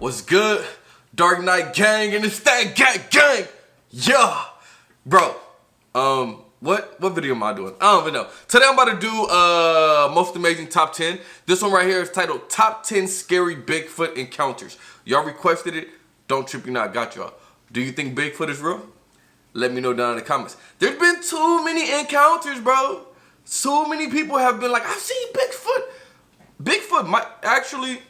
What's good? Dark Knight Gang and it's that gang. Yeah. Bro, what video am I doing? I don't even know. Today I'm about to do most amazing top 10. This one right here is titled Top 10 Scary Bigfoot Encounters. Y'all requested it. Don't trip, you know I got y'all. Do you think Bigfoot is real? Let me know down in the comments. There's been too many encounters, bro. So many people have been like, I've seen Bigfoot. Bigfoot might actually...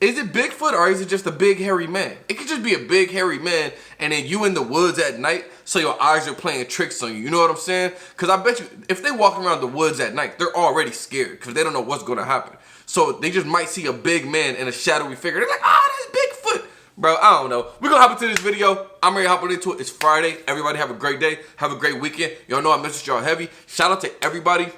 Is it Bigfoot or is it just a big hairy man? It could just be a big hairy man and then you in the woods at night so your eyes are playing tricks on you. You know what I'm saying? Because I bet you if they walk around the woods at night, they're already scared because they don't know what's going to happen. So they just might see a big man in a shadowy figure. They're like, that's Bigfoot. Bro, I don't know. We're going to hop into this video. I'm ready to hop into it. It's Friday. Everybody have a great day. Have a great weekend. Y'all know I messaged y'all heavy. Shout out to everybody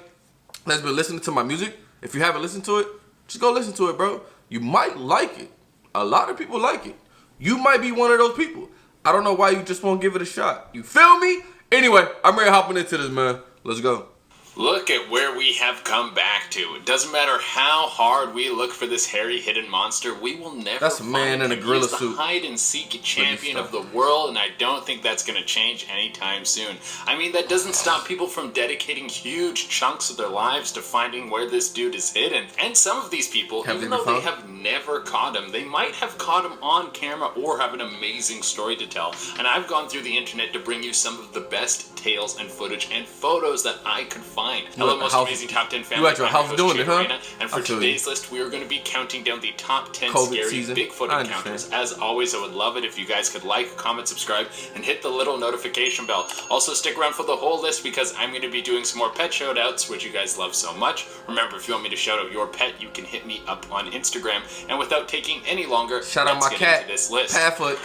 that's been listening to my music. If you haven't listened to it, just go listen to it, bro. You might like it. A lot of people like it. You might be one of those people. I don't know why you just won't give it a shot. You feel me? Anyway, I'm ready hopping into this, man. Let's go. Look at where we have come back to. It doesn't matter how hard we look for this hairy hidden monster, we will never That's a man in a gorilla suit. He's the hide and seek champion of the world, and I don't think that's going to change anytime soon. I mean, that doesn't stop people from dedicating huge chunks of their lives to finding where this dude is hidden. And some of these people, even though they have never caught him, they might have caught him on camera or have an amazing story to tell. And I've gone through the internet to bring you some of the best tales and footage and photos that I could find. Hello, most amazing top 10 family. You at your house doing it, huh? And for today's list, we are going to be counting down the top 10 scary Bigfoot encounters. As always, I would love it if you guys could like, comment, subscribe, and hit the little notification bell. Also, stick around for the whole list because I'm going to be doing some more pet shout-outs, which you guys love so much. Remember, if you want me to shout out your pet, you can hit me up on Instagram. And without taking any longer, shout out my cat, this list. Padfoot.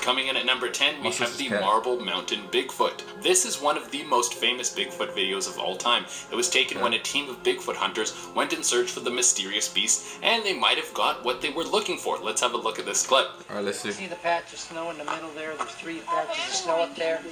Coming in at number 10, we have the Marble Mountain Bigfoot. This is one of the most famous Bigfoot videos of all time. It was taken when a team of Bigfoot hunters went in search for the mysterious beast, and they might have got what they were looking for. Let's have a look at this clip. All right, let's see. See the patch of snow in the middle there? There's 3 patches of snow up there.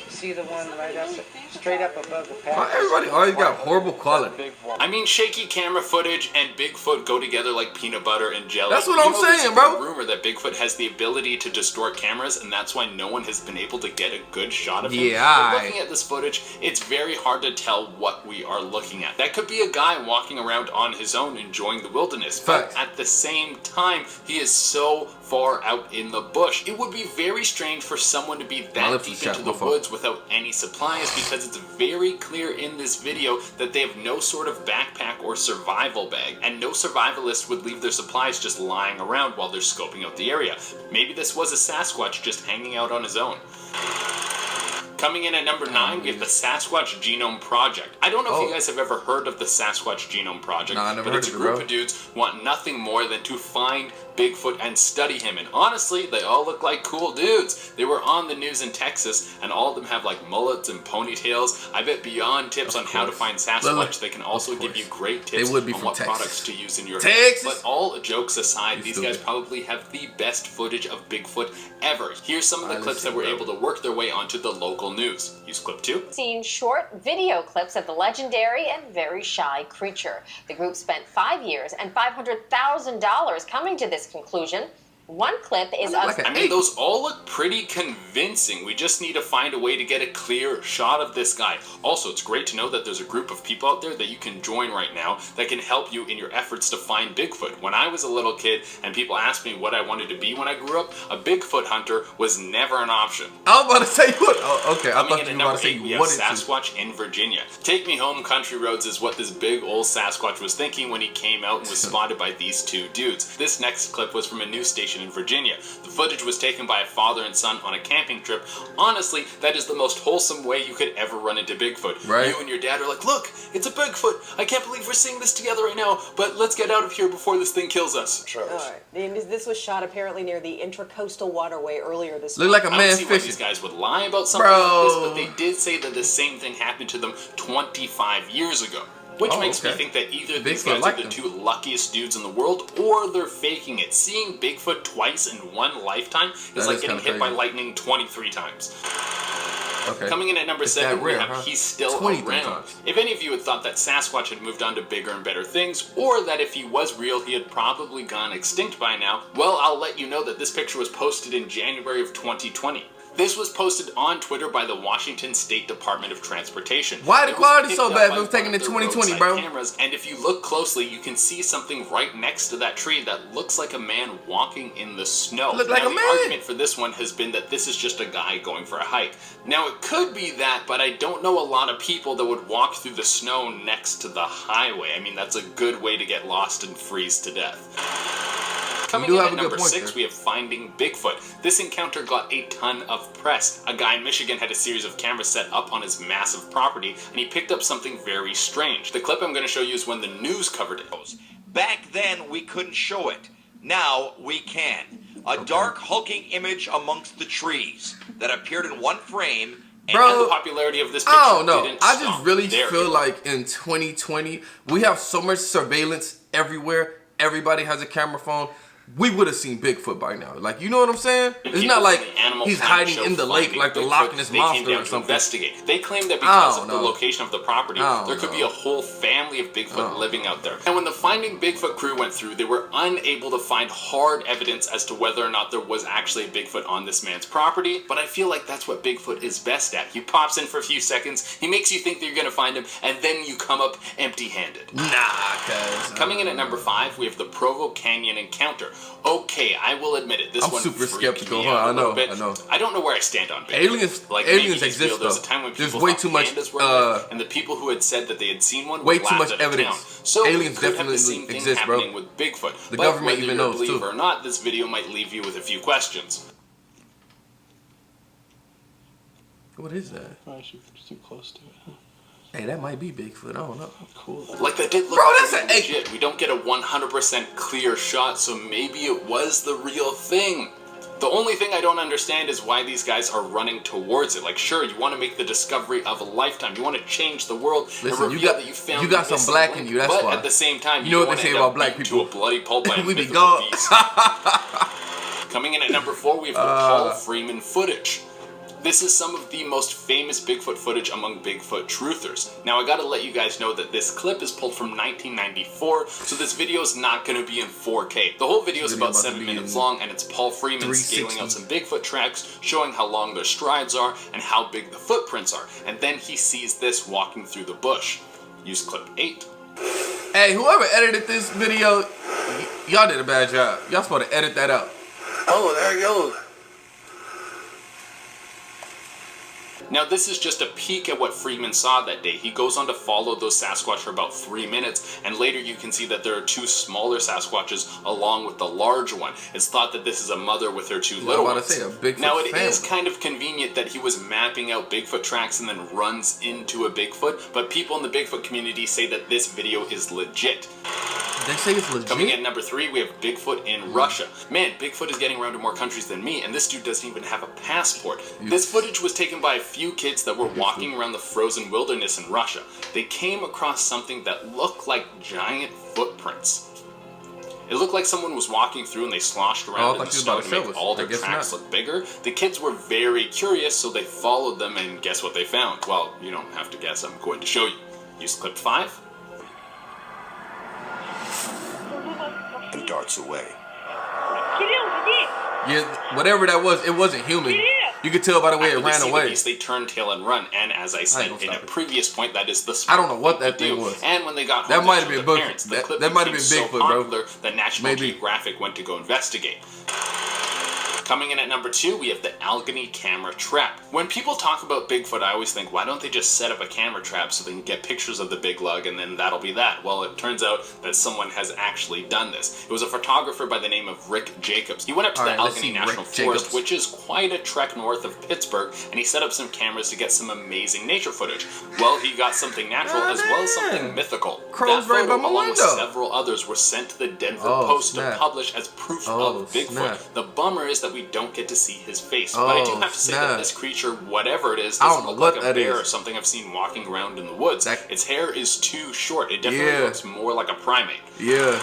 See the one right up, straight up above the patch? Everybody always got horrible quality. I mean, shaky camera footage and Bigfoot go together like peanut butter and jelly. That's what I'm saying, bro. There's a rumor that Bigfoot has the ability to distort cameras, and that's why no one has been able to get a good shot of him. Yeah. But looking at this footage, it's very hard to tell what we are looking at. That could be a guy walking around on his own enjoying the wilderness, but at the same time, he is so far out in the bush. It would be very strange for someone to be that deep into the woods without any supplies, because it's very clear in this video that they have no sort of backpack or survival bag, and no survivalist would leave their supplies just lying around while they're scoping out the area. Maybe this was a Sasquatch just hanging out on his own. Coming in at number 9, we have the Sasquatch Genome Project. I don't know if you guys have ever heard of the Sasquatch Genome Project, but it's a group of dudes who want nothing more than to find Bigfoot and study him, and honestly, they all look like cool dudes. They were on the news in Texas, and all of them have like mullets and ponytails. I bet beyond tips on how to find Sasquatch, they can also give you great tips on what products to use in your life. But all jokes aside, these guys probably have the best footage of Bigfoot ever. Here's some of the clips that were able to work their way onto the local news. Here's clip 2. Seen short video clips of the legendary and very shy creature. The group spent 5 years and $500,000 coming to this conclusion. One clip is of... I mean, those all look pretty convincing. We just need to find a way to get a clear shot of this guy. Also, it's great to know that there's a group of people out there that you can join right now that can help you in your efforts to find Bigfoot. When I was a little kid and people asked me what I wanted to be when I grew up, a Bigfoot hunter was never an option. I was about to say what? Oh, okay. I thought you were about to say we have Sasquatch in Virginia. Take Me Home, Country Roads is what this big old Sasquatch was thinking when he came out and was spotted by these 2 dudes. This next clip was from a news station in Virginia. The footage was taken by a father and son on a camping trip. Honestly, that is the most wholesome way you could ever run into Bigfoot. Right. You and your dad are like, look, it's a Bigfoot. I can't believe we're seeing this together right now, but let's get out of here before this thing kills us. Alright. This was shot apparently near the Intracoastal Waterway earlier this month. Look like a man I don't see why fishing. These guys would lie about something like this, but they did say that the same thing happened to them 25 years ago. Which makes me think that either these guys are the 2 luckiest dudes in the world, or they're faking it. Seeing Bigfoot twice in one lifetime is like getting hit by lightning 23 times. Okay. Coming in at number It's 7, that rare, we have huh? He's Still 23 Around. times. If any of you had thought that Sasquatch had moved on to bigger and better things, or that if he was real, he had probably gone extinct by now, well, I'll let you know that this picture was posted in January of 2020. This was posted on Twitter by the Washington State Department of Transportation. Why the It was quality picked so up bad if by it was taken one in of their 2020, roadside bro? cameras, and if you look closely, you can see something right next to that tree that looks like a man walking in the snow. Look like now, a the man. argument for this one has been that this is just a guy going for a hike. Now, it could be that, but I don't know a lot of people that would walk through the snow next to the highway. I mean, that's a good way to get lost and freeze to death. Coming in at number 6, we have Finding Bigfoot. This encounter got a ton of press. A guy in Michigan had a series of cameras set up on his massive property, and he picked up something very strange. The clip I'm going to show you is when the news covered it. Back then, we couldn't show it. Now, we can. A dark, hulking image amongst the trees that appeared in one frame. Bro, the popularity of this picture I don't know. didn't I stop just really there. feel like in 2020, we have so much surveillance everywhere. Everybody has a camera phone. We would have seen Bigfoot by now. Like, you know what I'm saying? It's not like he's hiding in the lake like the Loch Ness Monster or something. Investigate. They claim that because of the know. location of the property, there could be a whole family of Bigfoot living out there. And when the Finding Bigfoot crew went through, they were unable to find hard evidence as to whether or not there was actually a Bigfoot on this man's property. But I feel like that's what Bigfoot is best at. He pops in for a few seconds, he makes you think that you're going to find him, and then you come up empty-handed. Nah, cuz. Coming in at number 5, we have the Provo Canyon encounter. Okay, I will admit it. This I'm one super freaked skeptical, me huh? out a I know, little bit. I know. I don't know where I stand on Bigfoot. Aliens maybe he's real. exist, There was though. a time when There's people way thought too much, pandas were real, and the people who had said that they had seen one way were too laughed much out of evidence. town. So Aliens we could have definitely the same thing exist, bro. happening with Bigfoot. The But government whether even you're a knows, too. believer or not, this video might leave you with a few questions. What is that? Probably should too close to it. Huh? Hey, that might be Bigfoot. I don't know. Cool. Like that did look Bro, that's pretty a- legit. We don't get a 100% clear shot, so maybe it was the real thing. The only thing I don't understand is why these guys are running towards it. Like, sure, you want to make the discovery of a lifetime. You want to change the world and Listen, reveal you got- that you found you got the some missing black in link. you, that's but why. at the same time, You know what don't they say wanna about end up black beaten people. to a bloody pulp by a We be mythical gone. beast. Coming in at number 4, we have the Paul Freeman footage. This is some of the most famous Bigfoot footage among Bigfoot truthers. Now, I gotta let you guys know that this clip is pulled from 1994, so this video is not gonna be in 4K. The whole video is about 7 minutes long, and it's Paul Freeman scaling out some Bigfoot tracks, showing how long their strides are and how big the footprints are. And then he sees this walking through the bush. Use clip 8. Hey, whoever edited this video, y'all did a bad job. Y'all supposed to edit that out. Oh, there it goes. Now, this is just a peek at what Freeman saw that day. He goes on to follow those Sasquatch for about 3 minutes, and later you can see that there are 2 smaller Sasquatches along with the large one. It's thought that this is a mother with her 2 little ones. Say, a Bigfoot now, it family. is kind of convenient that he was mapping out Bigfoot tracks and then runs into a Bigfoot, but people in the Bigfoot community say that this video is legit. They say it's legit. Coming in at number 3, we have Bigfoot in Russia. Man, Bigfoot is getting around to more countries than me, and this dude doesn't even have a passport. This footage was taken by a few kids that were walking around the frozen wilderness in Russia. They came across something that looked like giant footprints. It looked like someone was walking through and they sloshed around in the snow to make all their tracks look bigger. The kids were very curious, so they followed them, and guess what they found? Well, you don't have to guess, I'm going to show you. Use clip 5. And darts away. Yeah, whatever that was, it wasn't human. You could tell by the way it After they ran see away. the beast, they turn tail and run, and as I said gonna in a stop it. previous point, that is the I don't know what smart that to thing do. was. And when they got home That to might have show been their Bigfoot. parents, the That- clip that might have became been so Bigfoot, bro. popular that National Maybe. Geographic went to go investigate. Coming in at number 2, we have the Allegheny camera trap. When people talk about Bigfoot, I always think, why don't they just set up a camera trap so they can get pictures of the big lug and then that'll be that? Well, it turns out that someone has actually done this. It was a photographer by the name of Rick Jacobs. He went up to the Alright, let's Allegheny see National Rick Forest, Jacobs. which is quite a trek north of Pittsburgh, and he set up some cameras to get some amazing nature footage. Well, he got something natural as well as something mythical. Crows That right photo, by my along with window. several others, were sent to the Denver Oh, Post snap. to publish as proof Oh, of Bigfoot. snap. The bummer is that we don't get to see his face, but I do Oh, have to say snap. that this creature, whatever it is, I don't doesn't know look what like a that bear is. or something I've seen walking around in the woods. That- Its hair is too short. It definitely Yeah. looks more like a primate. Yeah.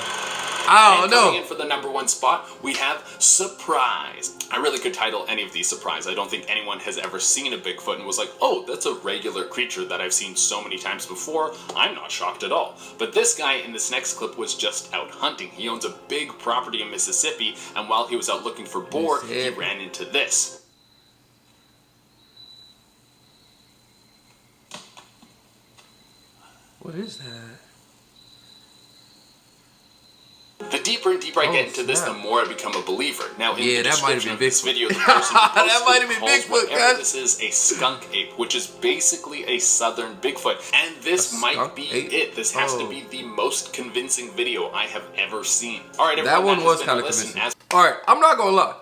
I don't And know. coming in for the number 1 spot, we have Surprise. I really could title any of these Surprise. I don't think anyone has ever seen a Bigfoot and was like, oh, that's a regular creature that I've seen so many times before. I'm not shocked at all. But this guy in this next clip was just out hunting. He owns a big property in Mississippi, and while he was out looking for boar, he ran into this. What is that? The deeper and deeper I get into this, snap. the more I become a believer. Now, in Yeah, the that might have description been of this Bigfoot. video, the person who That posted might have been calls Bigfoot, whatever guys. this is a skunk ape, which is basically a southern Bigfoot. And this might skunk be ape? it. This has to Oh. be the most convincing video I have ever seen. All right, That everyone, one was has been kind a of listen. convincing. Alright, I'm not gonna lie.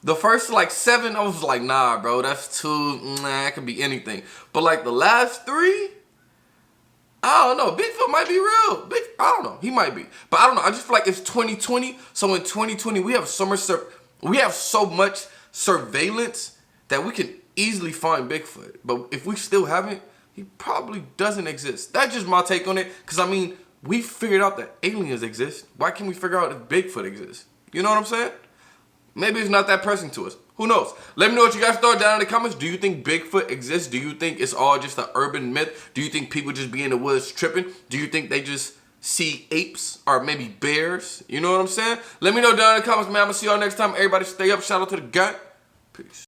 The first like 7, I was like, nah, bro, that's too, that could be anything. But like the last 3, I don't know. Bigfoot might be real. I don't know. He might be. But I don't know. I just feel like it's 2020. So in 2020, we have so much surveillance that we can easily find Bigfoot. But if we still haven't, he probably doesn't exist. That's just my take on it. Because, I mean, we figured out that aliens exist. Why can't we figure out if Bigfoot exists? You know what I'm saying? Maybe it's not that pressing to us. Who knows? Let me know what you guys thought down in the comments. Do you think Bigfoot exists? Do you think it's all just an urban myth? Do you think people just be in the woods tripping? Do you think they just see apes or maybe bears? You know what I'm saying? Let me know down in the comments, man. I'm going to see y'all next time. Everybody stay up. Shout out to the gang. Peace.